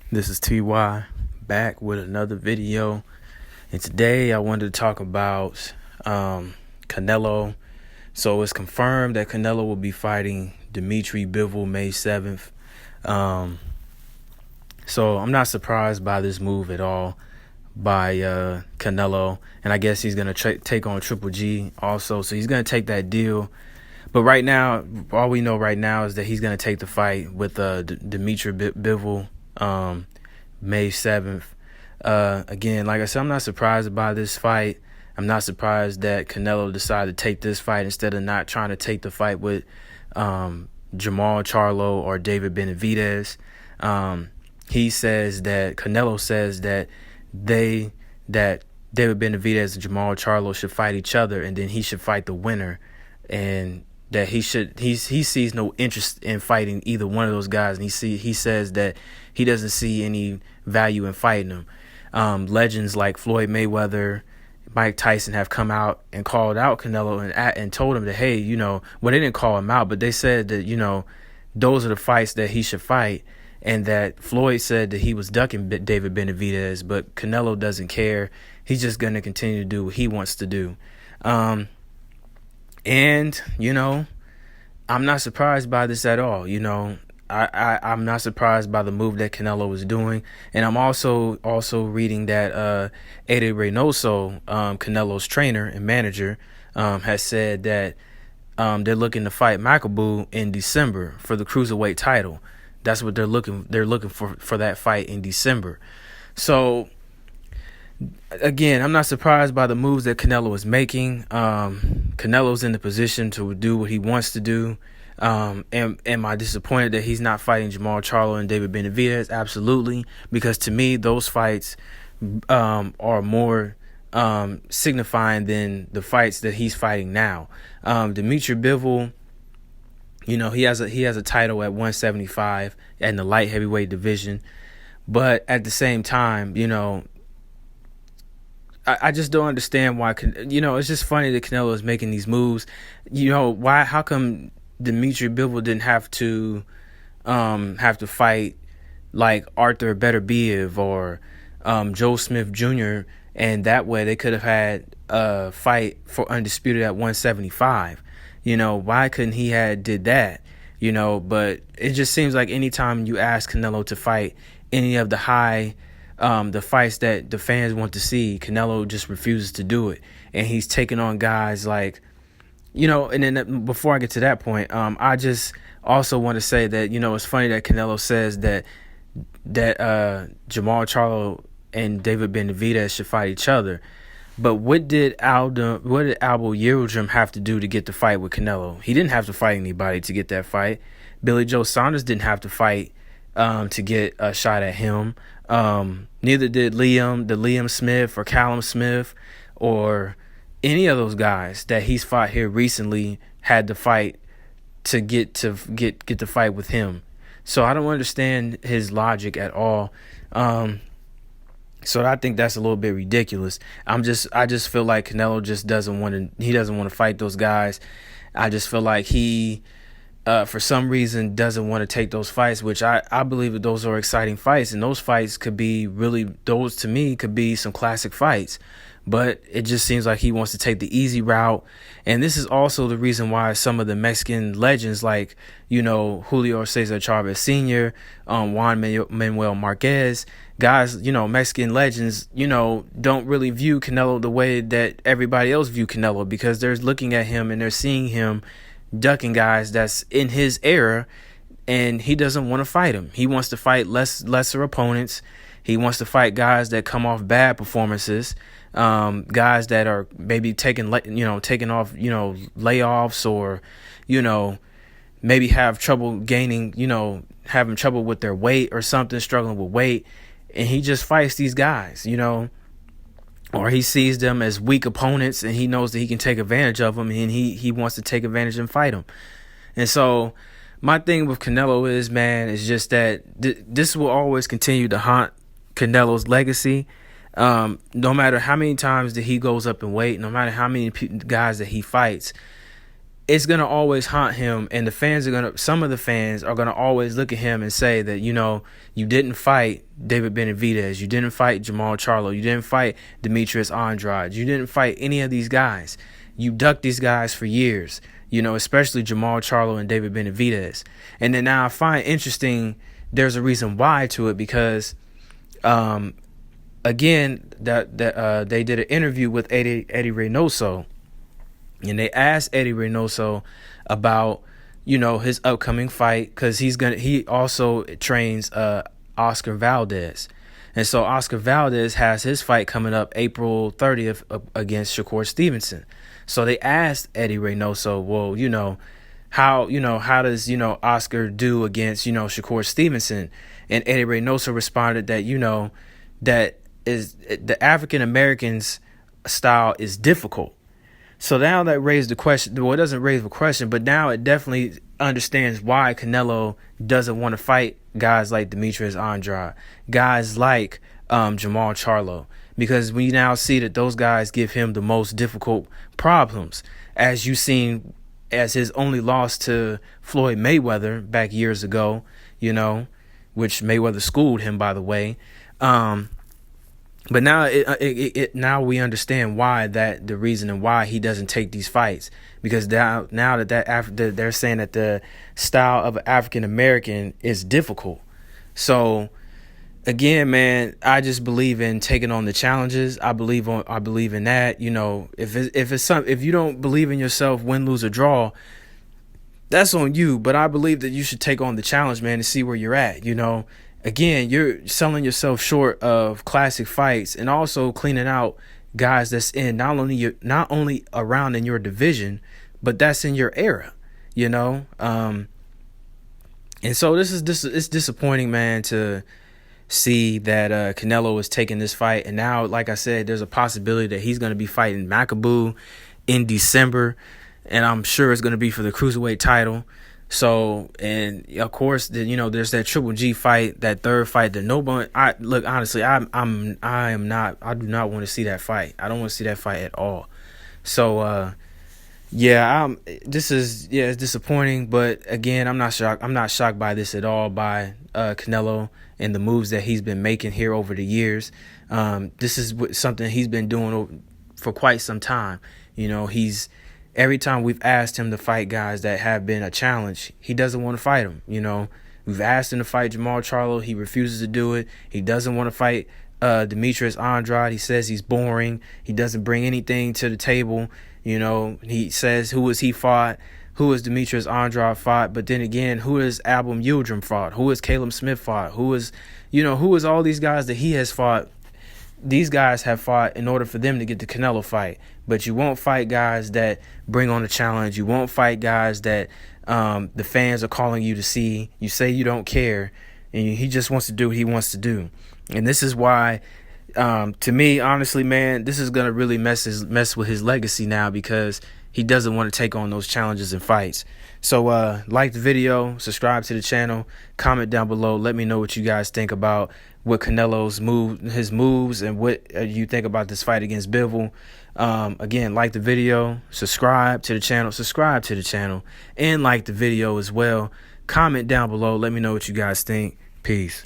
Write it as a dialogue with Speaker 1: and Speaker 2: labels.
Speaker 1: This is TY back with another video, and today I wanted to talk about Canelo. So it's confirmed that Canelo will be fighting Bivol May 7th. So I'm not surprised by this move at all by Canelo, and I guess he's going to take on Triple G also. So he's going to take that deal. But right now, all we know right now is that he's going to take the fight with Bivol May 7th. Again, like I said, I'm not surprised by this fight. I'm not surprised that Canelo decided to take this fight instead of not trying to take the fight with CHARLO or David Benevidez. Canelo says that David Benevidez and CHARLO should fight each other, and then he should fight the winner, and that he sees no interest in fighting either one of those guys, and he says that he doesn't see any value in fighting them. Legends like Floyd Mayweather, Mike Tyson have come out and called out Canelo and told him that, hey, well, they didn't call him out, but they said that, those are the fights that he should fight, and that Floyd said that he was ducking David Benevidez, but Canelo doesn't care. He's just going to continue to do what he wants to do. And, I'm not surprised by this at all. I'm not surprised by the move that Canelo was doing. And I'm also reading that Eddie Reynoso, Canelo's trainer and manager, has said that they're looking to fight Makabu in December for the cruiserweight title. That's what they're looking for that fight in December. So again, I'm not surprised by the moves that Canelo is making. Canelo's in the position to do what he wants to do. Am I disappointed that he's not fighting CHARLO and David Benevidez? Absolutely, because to me, those fights are more signifying than the fights that he's fighting now. Bivol, he has a title at 175 in the light heavyweight division, but at the same time, I just don't understand why. It's just funny that Canelo is making these moves. Why? How come Bivol didn't have to fight like Arthur Beterbiev or Joe Smith Jr., and that way they could have had a fight for undisputed at 175. Why couldn't he had did that? But it just seems like anytime you ask Canelo to fight any of the the fights that the fans want to see, Canelo just refuses to do it. And he's taking on guys like, and then before I get to that point, I just also want to say that, it's funny that Canelo says that CHARLO and David Benevidez should fight each other. But what did Aldo Yildirim have to do to get the fight with Canelo? He didn't have to fight anybody to get that fight. Billy Joe Saunders didn't have to fight to get a shot at him. Neither did Liam Smith or Callum Smith or any of those guys that he's fought here recently had to fight to get the fight with him. So I don't understand his logic at all. So I think that's a little bit ridiculous. I just feel like Canelo just doesn't want to fight those guys. I just feel like he for some reason doesn't want to take those fights, which I believe that those are exciting fights, and those fights could be those to me could be some classic fights. But it just seems like he wants to take the easy route. And this is also the reason why some of the Mexican legends like, Julio Cesar Chavez Sr., Juan Manuel Marquez, guys, Mexican legends, don't really view Canelo the way that everybody else view Canelo, because they're looking at him and they're seeing him ducking guys that's in his era, and he doesn't want to fight him. He wants to fight lesser opponents. He wants to fight guys that come off bad performances. Guys that are maybe taking off, layoffs, or, maybe have trouble gaining, having trouble with their weight or something, struggling with weight, and he just fights these guys, or he sees them as weak opponents and he knows that he can take advantage of them, and he wants to take advantage and fight them. And so my thing with Canelo is, man, is just that this will always continue to haunt Canelo's legacy. No matter how many times that he goes up in weight, no matter how many guys that he fights, it's going to always haunt him. And some of the fans are going to always look at him and say that, you didn't fight David Benavidez. You didn't fight Jamal Charlo. You didn't fight Demetrius Andrade. You didn't fight any of these guys. You ducked these guys for years, especially Jamal Charlo and David Benavidez. And then now I find interesting, there's a reason why to it, because, again, they did an interview with Eddie Reynoso. And they asked Eddie Reynoso about, his upcoming fight, because he also trains Oscar Valdez. And so Oscar Valdez has his fight coming up April 30th against Shakur Stevenson. So they asked Eddie Reynoso, well, how does, Oscar do against, Shakur Stevenson? And Eddie Reynoso responded that, that is the African Americans style is difficult. So now that raised the question. Well, it doesn't raise the question, but now it definitely understands why Canelo doesn't want to fight guys like Demetrius Andrade, guys like Jamal Charlo, because we now see that those guys give him the most difficult problems, as you've seen as his only loss to Floyd Mayweather back years ago, which Mayweather schooled him, by the way. But now now we understand why the reason and why he doesn't take these fights, because now that they're saying that the style of an African American is difficult. So again, man, I just believe in taking on the challenges. I believe in that. If you don't believe in yourself, win, lose, or draw, that's on you. But I believe that you should take on the challenge, man, to see where you're at. Again, you're selling yourself short of classic fights, and also cleaning out guys that's in not only around in your division, but that's in your era, And so it's disappointing, man, to see that Canelo is taking this fight. And now, like I said, there's a possibility that he's going to be fighting Makabu in December, and I'm sure it's going to be for the cruiserweight title. So, and of course, there's that Triple G fight, that third fight that nobody. Honestly, I do not want to see that fight. I don't want to see that fight at all. So, it's disappointing. But again, I'm not shocked. I'm not shocked by this at all, by Canelo and the moves that he's been making here over the years. This is something he's been doing for quite some time. Every time we've asked him to fight guys that have been a challenge, he doesn't want to fight them. We've asked him to fight Jamal Charlo. He refuses to do it. He doesn't want to fight Demetrius Andrade. He says he's boring. He doesn't bring anything to the table. He says who has he fought? Who has Demetrius Andrade fought? But then again, who has Abram Yildirim fought? Who has Caleb Smith fought? Who is all these guys that he has fought? These guys have fought in order for them to get the Canelo fight. But you won't fight guys that bring on a challenge. You won't fight guys that the fans are calling you to see. You say you don't care, and he just wants to do what he wants to do. And this is why, to me, honestly, man, this is going to really mess with his legacy now, because he doesn't want to take on those challenges and fights. So like the video, subscribe to the channel, comment down below. Let me know what you guys think about what Canelo's his moves, and what you think about this fight against Bivol. Again, like the video, subscribe to the channel, and like the video as well. Comment down below. Let me know what you guys think. Peace.